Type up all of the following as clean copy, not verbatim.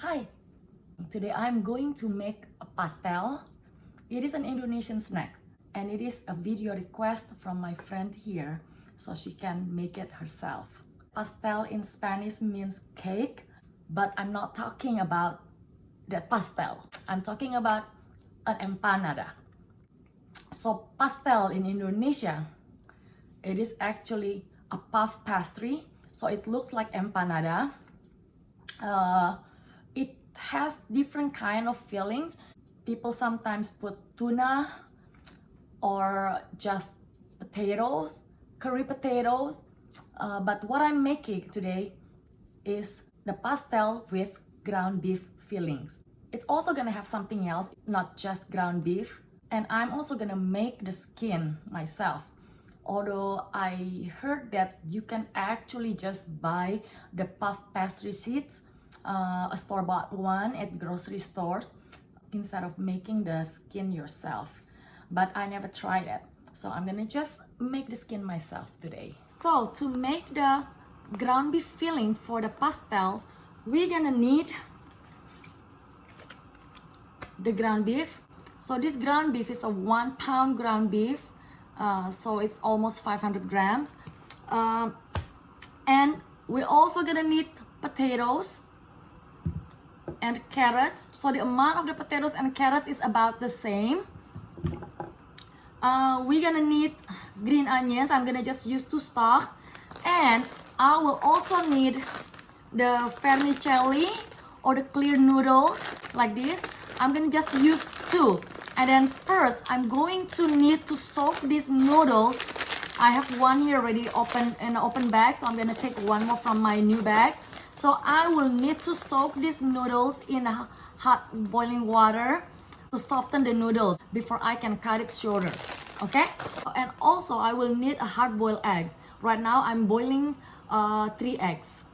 Hi, today I'm going to make a pastel. It is an Indonesian snack and it is a video request from my friend here so she can make it herself. Pastel in Spanish means cake, but I'm not talking about that pastel. I'm talking about an empanada. So pastel in Indonesia, it is actually a puff pastry. So it looks like empanada. It has different kind of fillings. People sometimes put tuna or just potatoes, curry potatoes. But what I'm making today is the pastel with ground beef fillings. It's also gonna have something else, not just ground beef. And I'm also gonna make the skin myself. Although I heard that you can actually just buy the puff pastry sheets, a store-bought one at grocery stores, instead of making the skin yourself. But I never tried it. So I'm gonna just make the skin myself today. So to make the ground beef filling for the pastels, we're gonna need the ground beef. So this ground beef is a 1 pound ground beef. So it's almost 500 grams. And we're also gonna need potatoes and carrots. So the amount of the potatoes and carrots is about the same. We're gonna need green onions. I'm gonna just use 2 stalks. And I will also need the vermicelli or the clear noodles like this. I'm gonna just use 2. And then first, I'm going to need to soak these noodles. I have one here already open in an open bag, so I'm gonna take one more from my new bag. So I will need to soak these noodles in hot boiling water to soften the noodles before I can cut it shorter. Okay? And also, I will need a hard-boiled eggs. Right now, I'm boiling 3 eggs.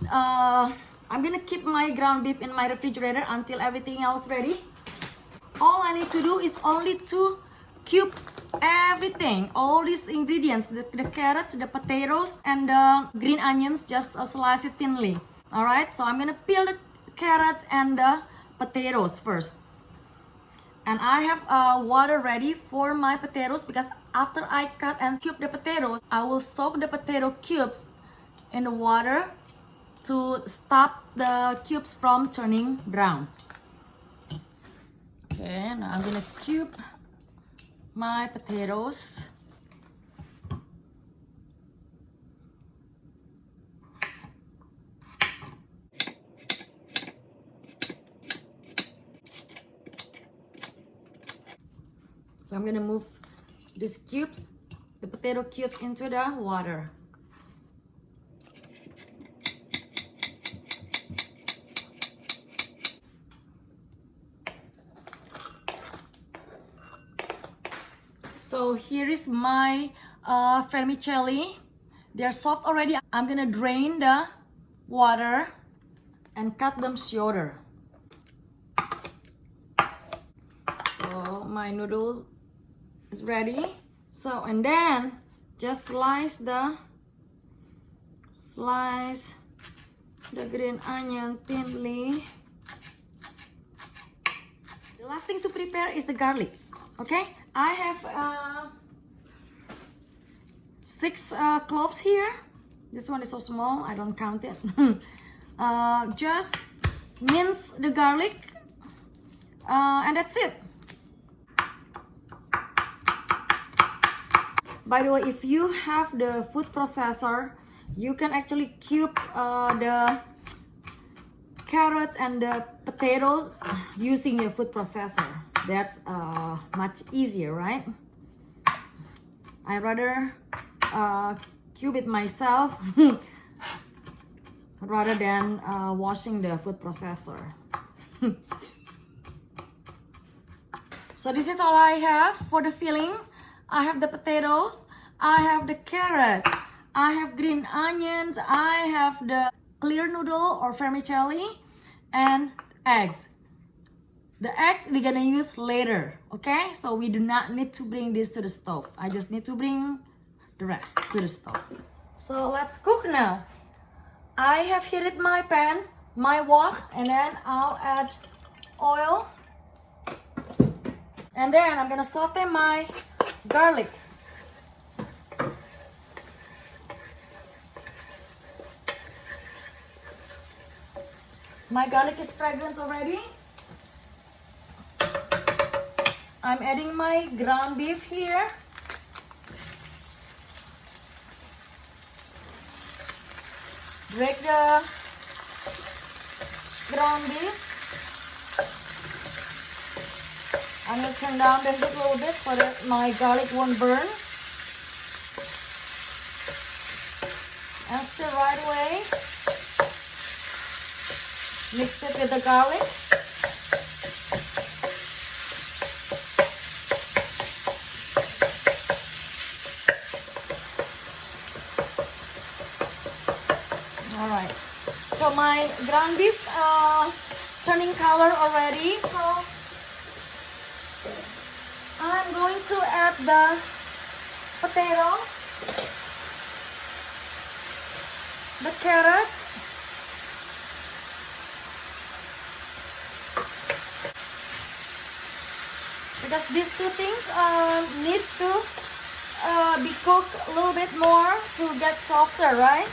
I'm gonna keep my ground beef in my refrigerator until everything else ready. All I need to do is only to cube everything, all these ingredients, the carrots, the potatoes, and the green onions, just slice it thinly. Alright, so I'm gonna peel the carrots and the potatoes first. And I have water ready for my potatoes because after I cut and cube the potatoes, I will soak the potato cubes in the water to stop the cubes from turning brown. Okay, now I'm gonna cube my potatoes. So I'm gonna move these cubes, the potato cubes, into the water. So here is my vermicelli. They're soft already. I'm gonna drain the water and cut them shorter. So my noodles is ready. So and then just slice the green onion thinly. The last thing to prepare is the garlic. Okay, I have 6 cloves here. This one is so small, I don't count it. Just mince the garlic, and that's it. By the way, if you have the food processor, you can actually cube the carrots and the potatoes using your food processor. That's much easier, right? I rather cube it myself rather than washing the food processor. So this is all I have for the filling. I have the potatoes, I have the carrot, I have green onions, I have the clear noodle or vermicelli, and eggs. The eggs we're gonna use later, okay? So we do not need to bring this to the stove. I just need to bring the rest to the stove. So let's cook now. I have heated my pan my wok, and then I'll add oil. And then I'm gonna saute my garlic. My garlic is fragrant already. I'm adding my ground beef here. Break the ground beef. I'm going to turn down the heat a little bit so that my garlic won't burn. And stir right away. Mix it with the garlic. Alright. So my ground beef turning color already. So I'm going to add the potato, the carrot, because these two things needs to be cooked a little bit more to get softer, right?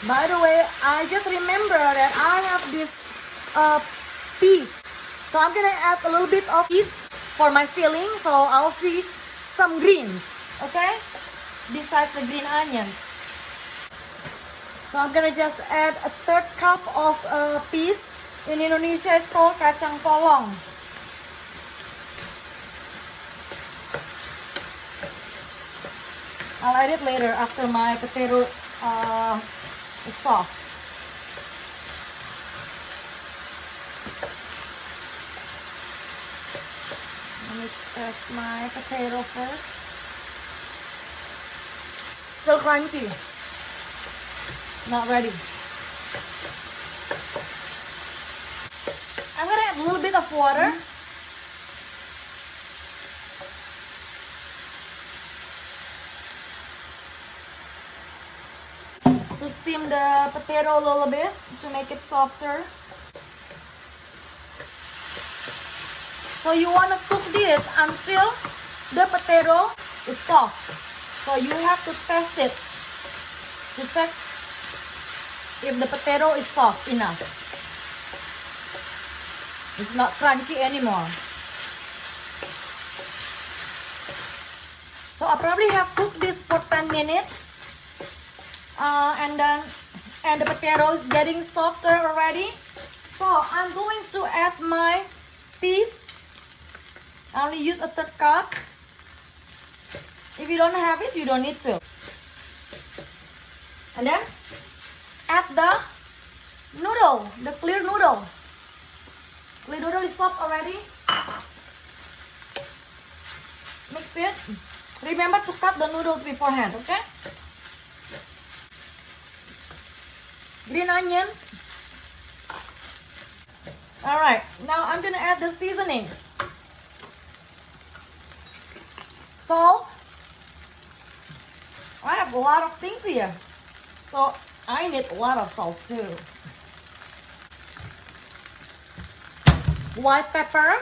By the way, I just remember that I have this peas. So I'm gonna add a little bit of peas for my filling. So I'll see some greens, okay? Besides the green onions. So I'm gonna just add a 1/3 cup of peas. In Indonesia, it's called kacang polong. I'll add it later after my potato is soft. Let me test my potato first. Still crunchy. Not ready. I'm gonna add a little bit of water. To steam the potato a little bit to make it softer. So you want to cook this until the potato is soft. So you have to test it to check if the potato is soft enough. It's not crunchy anymore. So I probably have cooked this for 10 minutes. And the potato is getting softer already. So I'm going to add my peas. I only use a 1/3 cup. If you don't have it, you don't need to. And then add the noodle, the clear noodle. Clear noodle is soft already. Mix it. Remember to cut the noodles beforehand, okay? Green onions. Alright, now I'm gonna add the seasonings. Salt. I have a lot of things here, so I need a lot of salt too. White pepper.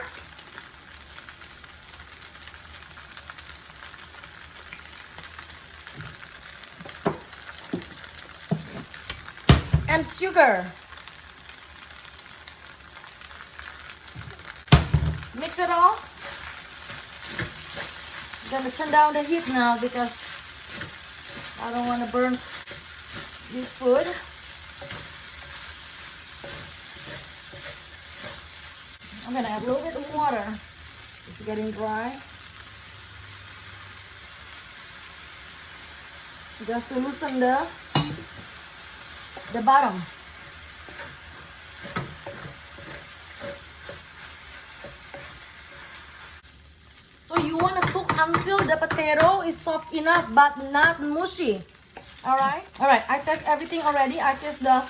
And sugar. Mix it all. I'm gonna turn down the heat now because I don't want to burn this food. I'm gonna add a little bit of water. It's getting dry. Just to loosen the bottom. So you want to cook until the potato is soft enough but not mushy. Alright? Alright, I test everything already. I test the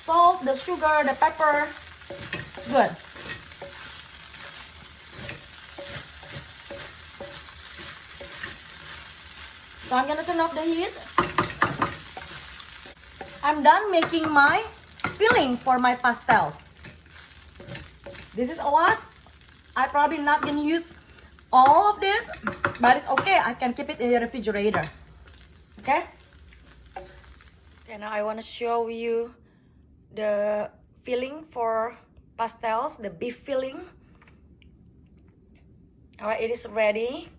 salt, the sugar, the pepper. It's good. So I'm gonna turn off the heat. I'm done making my filling for my pastels. This is a lot. I probably not gonna use all of this, but it's okay. I can keep it in the refrigerator. Okay? Okay, now I want to show you the filling for pastels, the beef filling. Alright, it is ready.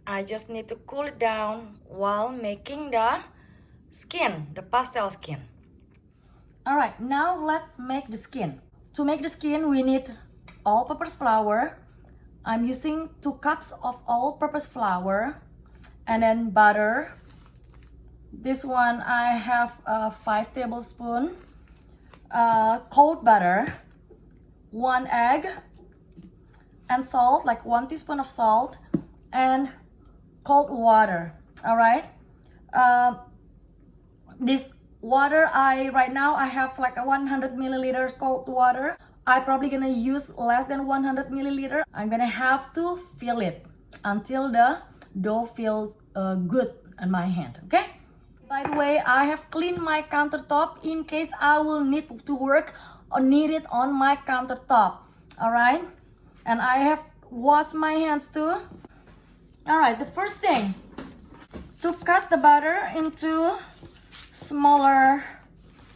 I just need to cool it down while making the skin, the pastel skin. Alright, now let's make the skin. To make the skin, we need all-purpose flour. I'm using 2 cups of all-purpose flour, and then butter. This one I have 5 tablespoons. Cold butter, 1 egg, and salt, like 1 teaspoon of salt, and cold water. All right. This water, right now I have like a 100 milliliters cold water. I probably gonna use less than 100 milliliter. I'm gonna have to fill it until the dough feels good in my hand. Okay. By the way, I have cleaned my countertop in case I will need to work or need it on my countertop. All right. And I have washed my hands too. All right, the first thing, to cut the butter into smaller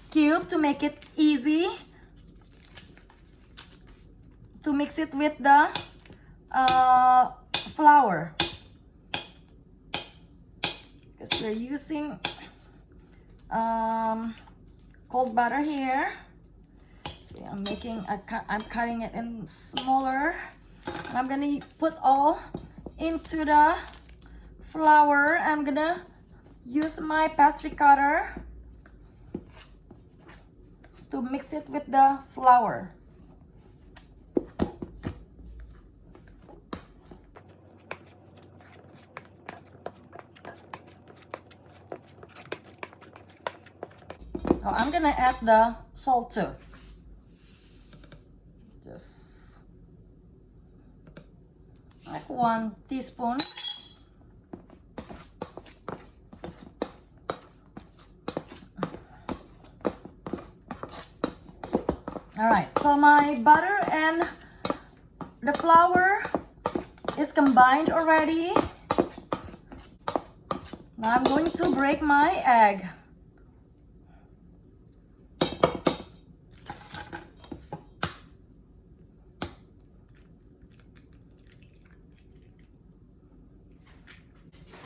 cube to make it easy to mix it with the flour. Because we're using cold butter here. See, I'm cutting it in smaller. And I'm gonna put all into the flour. I'm gonna use my pastry cutter to mix it with the flour. Now I'm gonna add the salt too. Just like 1 teaspoon. All right, so my butter and the flour is combined already. Now I'm going to break my egg.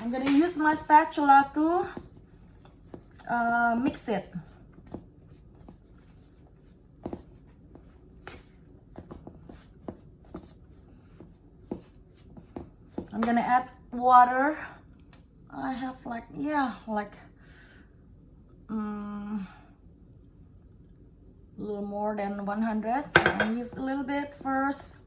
I'm gonna use my spatula to mix it. I'm gonna add water. I have like a little more than 100. So I'm gonna use a little bit first.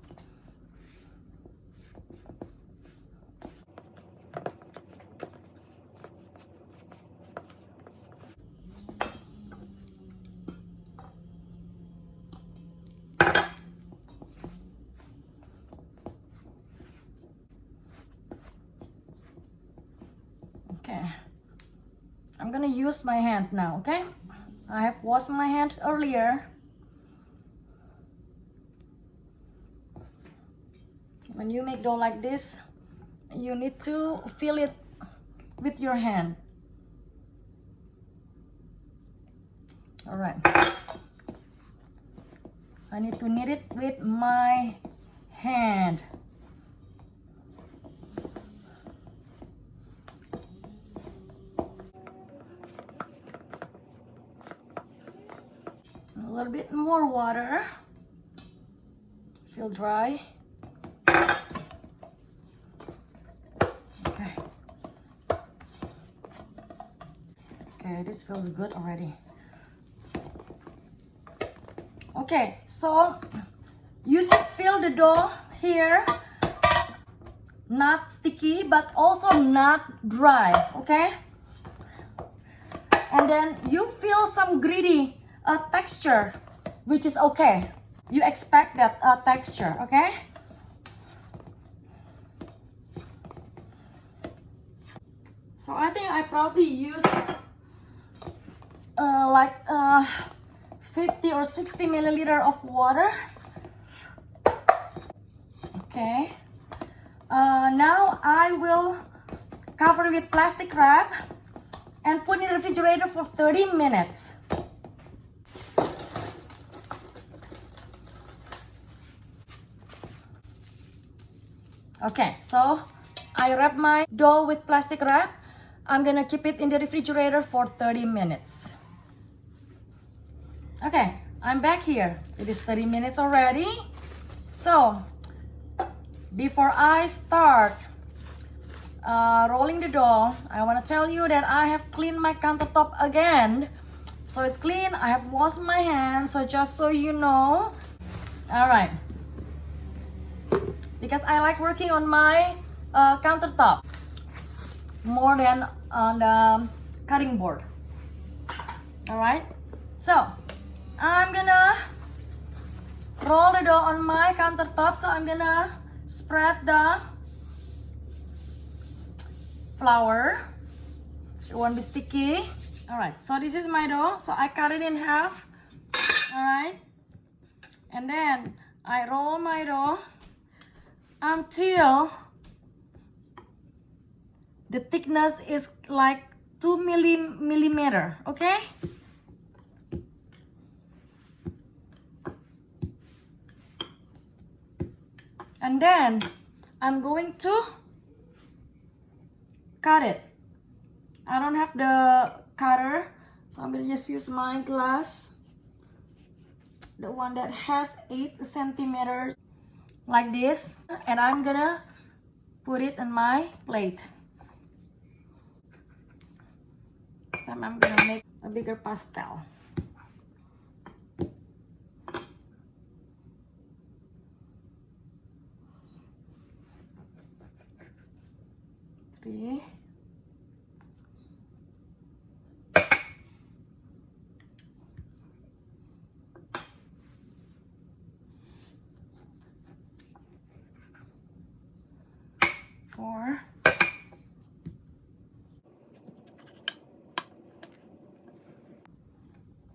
Okay, I'm gonna use my hand now. Okay, I have washed my hand earlier. When you make dough like this, you need to fill it with your hand. All right, I need to knead it with my hand. A little bit more water. Feel dry. Okay. Okay, this feels good already. Okay, so you should feel the dough here, not sticky, but also not dry, okay? And then you feel some gritty texture, which is okay. You expect that texture, okay? So I think I probably use like 50 or 60 milliliter of water. Okay. Now I will cover with plastic wrap and put in the refrigerator for 30 minutes. Okay, so I wrap my dough with plastic wrap. I'm gonna keep it in the refrigerator for 30 minutes. Okay, I'm back here. It is 30 minutes already. So, before I start rolling the dough, I want to tell you that I have cleaned my countertop again. So it's clean. I have washed my hands. So just so you know. Alright. Because I like working on my countertop more than on the cutting board. Alright. So, I'm gonna roll the dough on my countertop. So I'm gonna spread the flour so it won't be sticky. All right, so this is my dough. So I cut it in half. All right, and then I roll my dough until the thickness is like 2 millimeter. Okay. And then I'm going to cut it. I don't have the cutter, so I'm gonna just use my glass, the one that has 8 centimeters, like this, and I'm gonna put it on my plate. This time I'm gonna make a bigger pastel. Three. Four.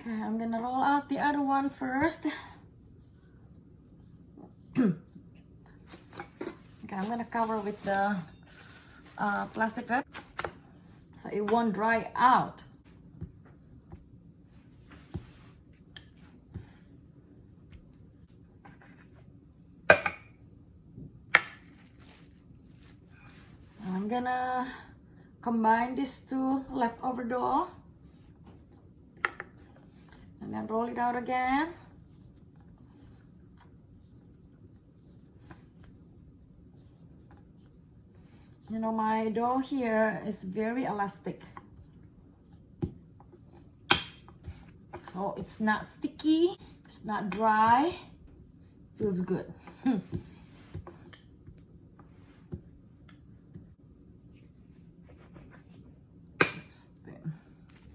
Okay, I'm gonna roll out the other one first. Okay, I'm gonna cover with the plastic wrap so it won't dry out. I'm gonna combine these two leftover dough and then roll it out again. You know, my dough here is very elastic, so it's not sticky, it's not dry, feels good.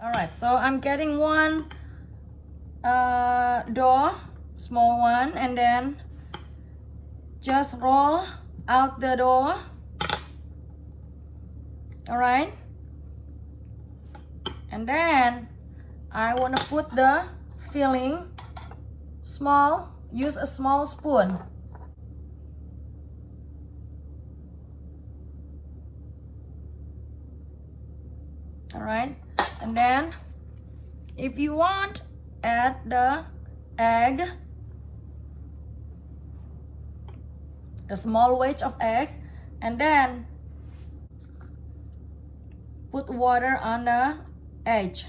All right, so I'm getting one dough, small one, and then just roll out the dough. All right, and then I want to put the filling small, use a small spoon. All right, and then if you want, add the egg, the small wedge of egg, and then put water on the edge,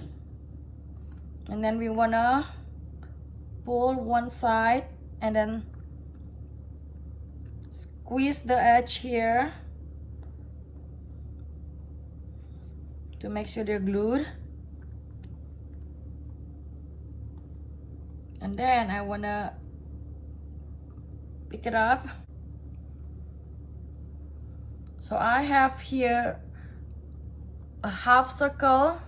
and then we wanna pull one side and then squeeze the edge here to make sure they're glued. And then I wanna pick it up. So I have here a half circle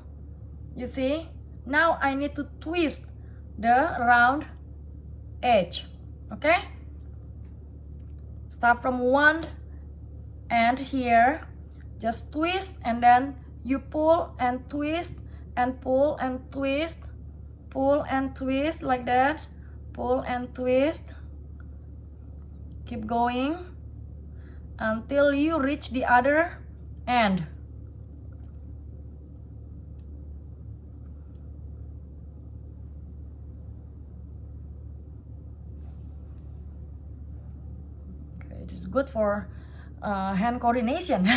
You see? Now I need to twist the round edge. Okay? Start from one end here. Just twist, and then you pull and twist and pull and twist. Pull and twist like that. Pull and twist. Keep going until you reach the other end. Okay, it is good for hand coordination.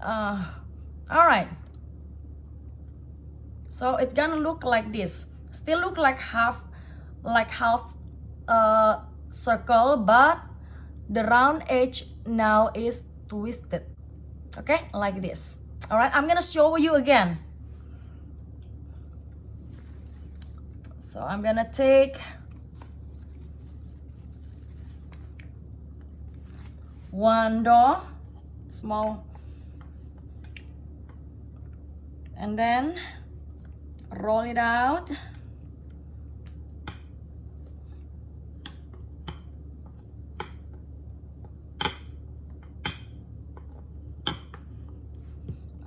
All right. So it's gonna look like this. Still look like half circle, but the round edge now is twisted. Okay, like this. All right, I'm gonna show you again. So I'm gonna take one dough, small, and then roll it out.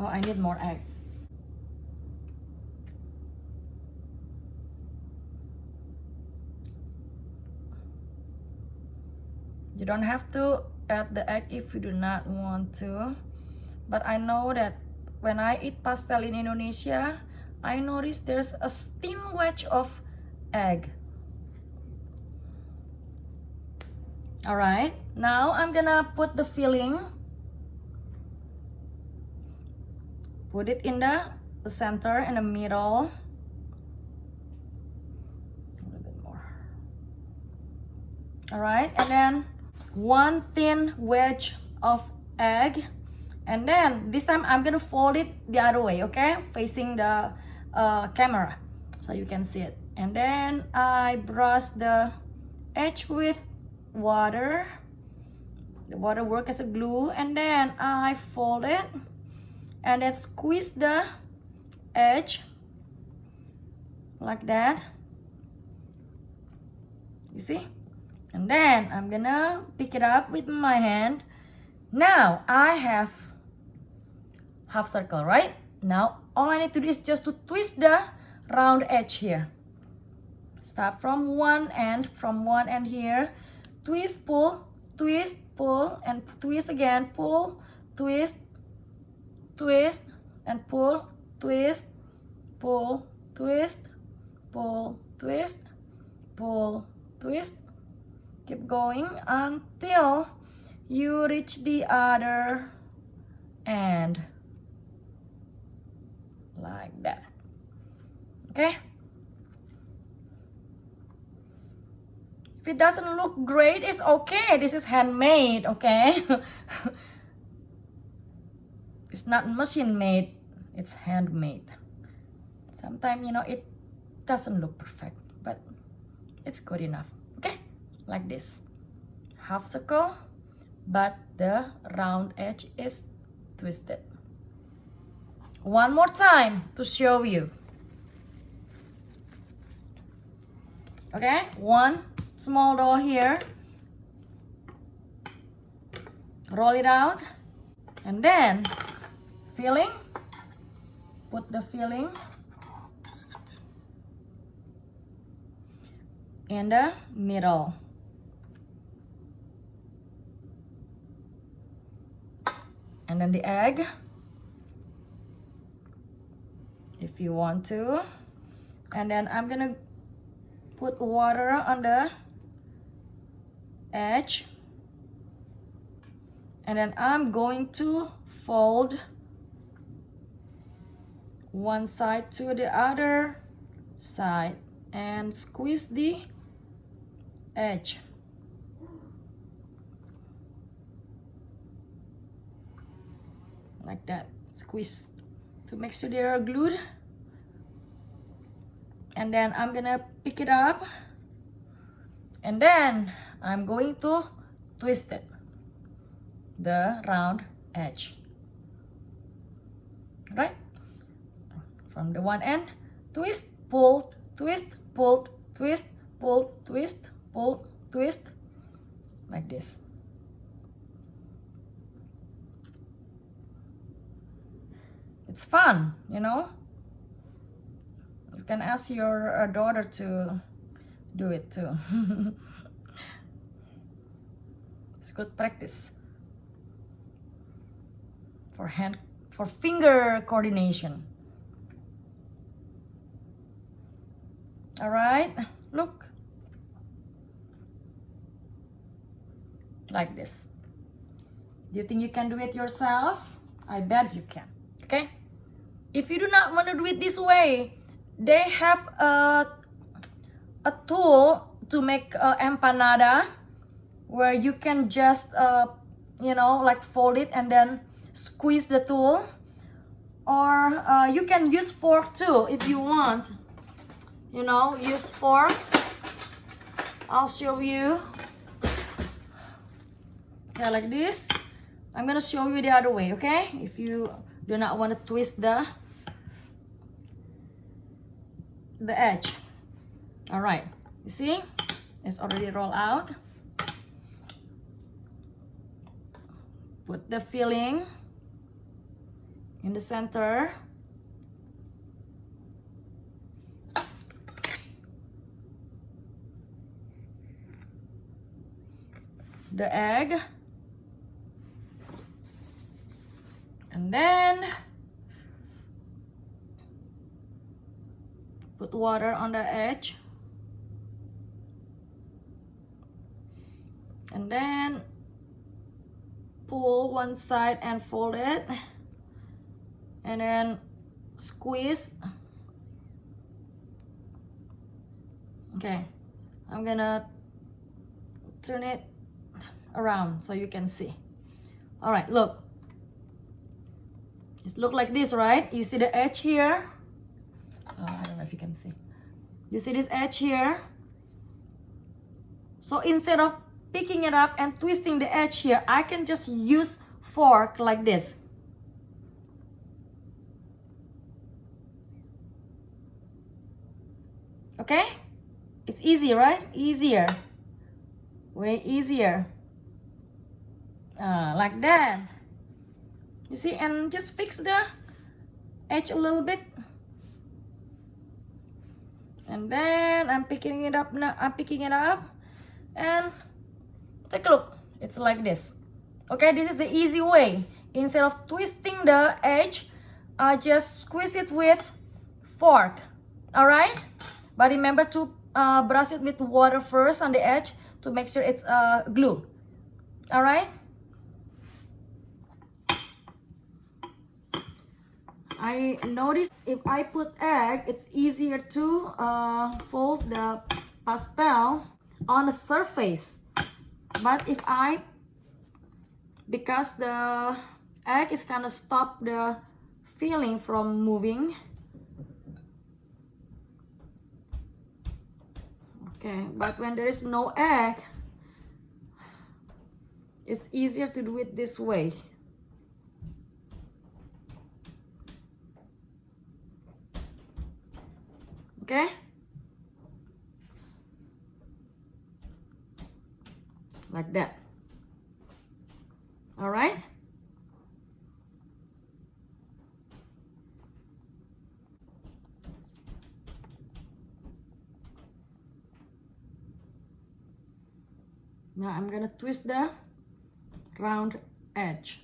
Oh, I need more egg. You don't have to add the egg if you do not want to. But I know that when I eat pastel in Indonesia, I notice there's a thin wedge of egg. All right, now I'm gonna put the filling. Put it in the center, in the middle. A little bit more. All right, and then one thin wedge of egg. And then this time I'm gonna fold it the other way, okay? Facing the camera so you can see it. And then I brush the edge with water. The water works as a glue, and then I fold it and then squeeze the edge like that. You see? And then I'm gonna pick it up with my hand. Now I have half circle, right? Now all I need to do is just to twist the round edge here. Start from one end here. Twist, pull, and twist again. Pull, twist, twist, and pull, twist, pull, twist, pull, twist, pull, twist. Keep going until you reach the other end. Like that. Okay? If it doesn't look great, it's okay. This is handmade, okay? It's not machine made, it's handmade. Sometimes, you know, it doesn't look perfect, but it's good enough. Okay? Like this. Half circle, but the round edge is twisted. One more time to show you. Okay, one small dough here. Roll it out, and then filling. Put the filling in the middle. And then the egg, if you want to. And then I'm gonna put water on the edge. And then I'm going to fold one side to the other side and squeeze the edge. Like that. Squeeze to make sure they are glued. And then I'm gonna pick it up, and then I'm going to twist it, the round edge. Right? from the one end, twist, pull, twist, pull, twist, pull, twist, pull, twist, like this. It's fun, you know. You can ask your daughter to do it too. It's good practice for finger coordination. All right, look, like this. Do you think you can do it yourself? I bet you can. Okay, if you do not want to do it this way, they have a tool to make empanada, where you can just you know, like fold it and then squeeze the tool, or you can use fork too if you want, you know, use fork. I'll show you. Okay, like this. I'm gonna show you the other way, okay, if you do not want to twist the edge. All right, you see, it's already rolled out. Put the filling in the center. The egg. And then put water on the edge. And then pull one side and fold it, and then squeeze. Okay, I'm gonna turn it around so you can see. All right, look, it looks like this, right? You see the edge here. Oh, I don't know if you can see. You see this edge here? So instead of picking it up and twisting the edge here, I can just use fork like this. Okay, it's easy, right? Easier, way easier. Like that. You see, and just fix the edge a little bit. And then I'm picking it up now. I'm picking it up, and take a look. It's like this. Okay, this is the easy way. Instead of twisting the edge, just squeeze it with fork. All right, but remember to brush it with water first on the edge to make sure it's glue. All right. I noticed if I put egg, it's easier to fold the pastel on the surface. But if because the egg is gonna stop the filling from moving. Okay, but when there is no egg, it's easier to do it this way. Okay, like that. All right. Now I'm gonna twist the round edge.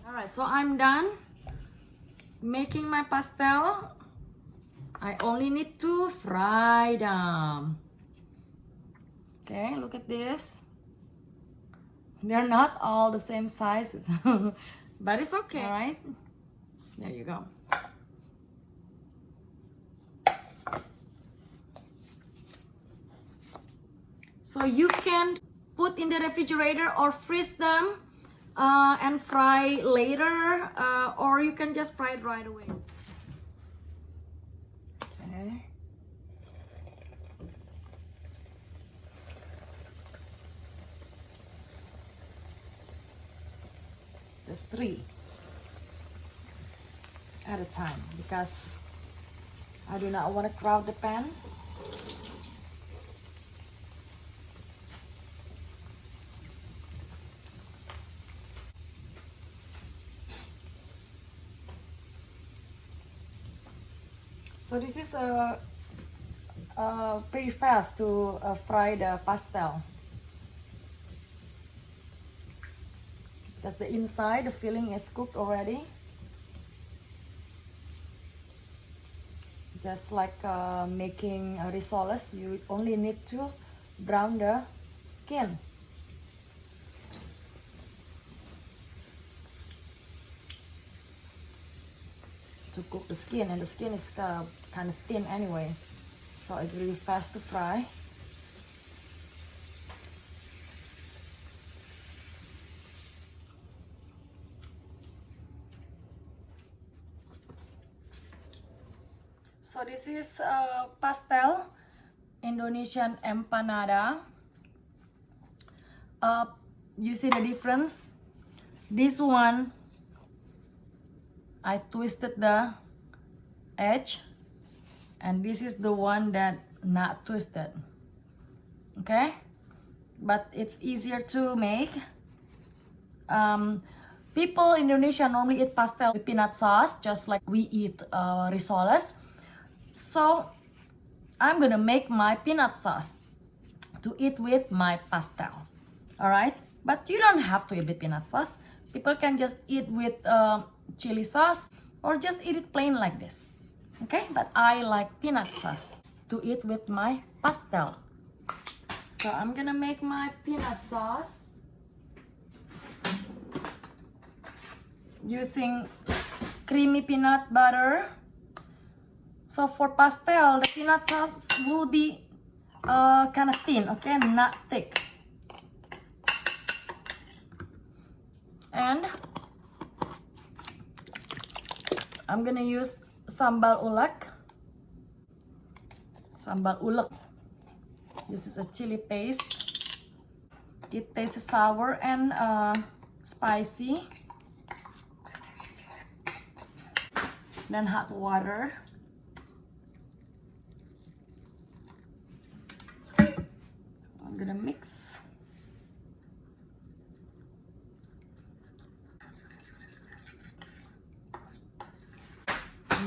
Alright, so I'm done making my pastel. I only need to fry them. Okay, look at this. They're not all the same sizes, but it's okay. Alright, there you go. So you can put in the refrigerator or freeze them and fry later, or you can just fry it right away. Okay. There's 3 at a time because I do not want to crowd the pan. So this is pretty fast to fry the pastel. Because the inside, the filling is cooked already. Just like making rissoles, you only need to brown the skin. To cook the skin, and the skin is kind of thin anyway, so it's really fast to fry. So this is pastel, Indonesian empanada. You see the difference? This one, I twisted the edge, and this is the one that not twisted. Okay, but it's easier to make. People in Indonesia normally eat pastel with peanut sauce, just like we eat rissoles. So I'm gonna make my peanut sauce to eat with my pastels. All right, but you don't have to eat with peanut sauce. People can just eat with chili sauce or just eat it plain like this. Okay, but I like peanut sauce to eat with my pastels. So I'm gonna make my peanut sauce using creamy peanut butter. So for pastel, the peanut sauce will be kind of thin, okay, not thick. And I'm gonna use sambal ulek. Sambal ulek. This is a chili paste. It tastes sour and spicy. Then hot water. I'm gonna mix.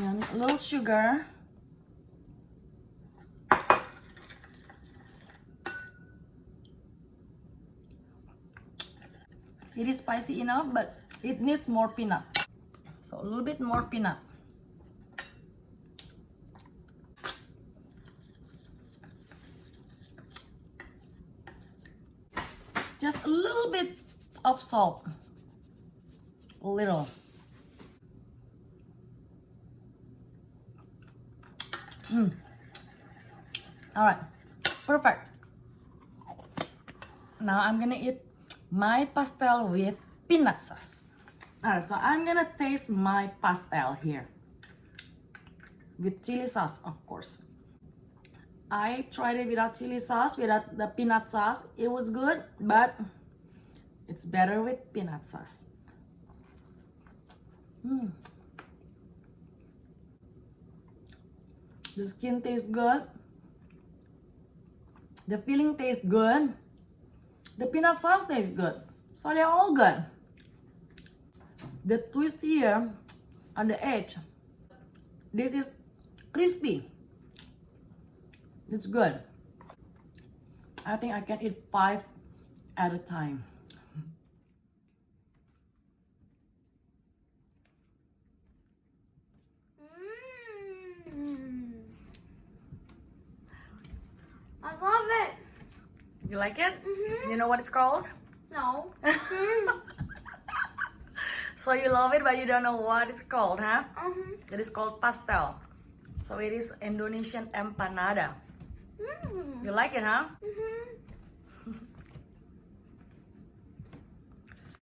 And a little sugar. It is spicy enough, but it needs more peanut. So a little bit more peanut. Just a little bit of salt. A little. All right, perfect. Now I'm gonna eat my pastel with peanut sauce. All right, so I'm gonna taste my pastel here with chili sauce, of course. I tried it without chili sauce, without the peanut sauce. It was good, but it's better with peanut sauce. The skin tastes good. The filling tastes good. The peanut sauce tastes good. So they're all good. The twist here on the edge, this is crispy. It's good. I think I can eat 5 at a time. I love it. You like it? You know what it's called? No. So you love it, but you don't know what it's called, huh? Mm-hmm. It is called pastel. So it is Indonesian empanada. You like it, huh? Mm-hmm.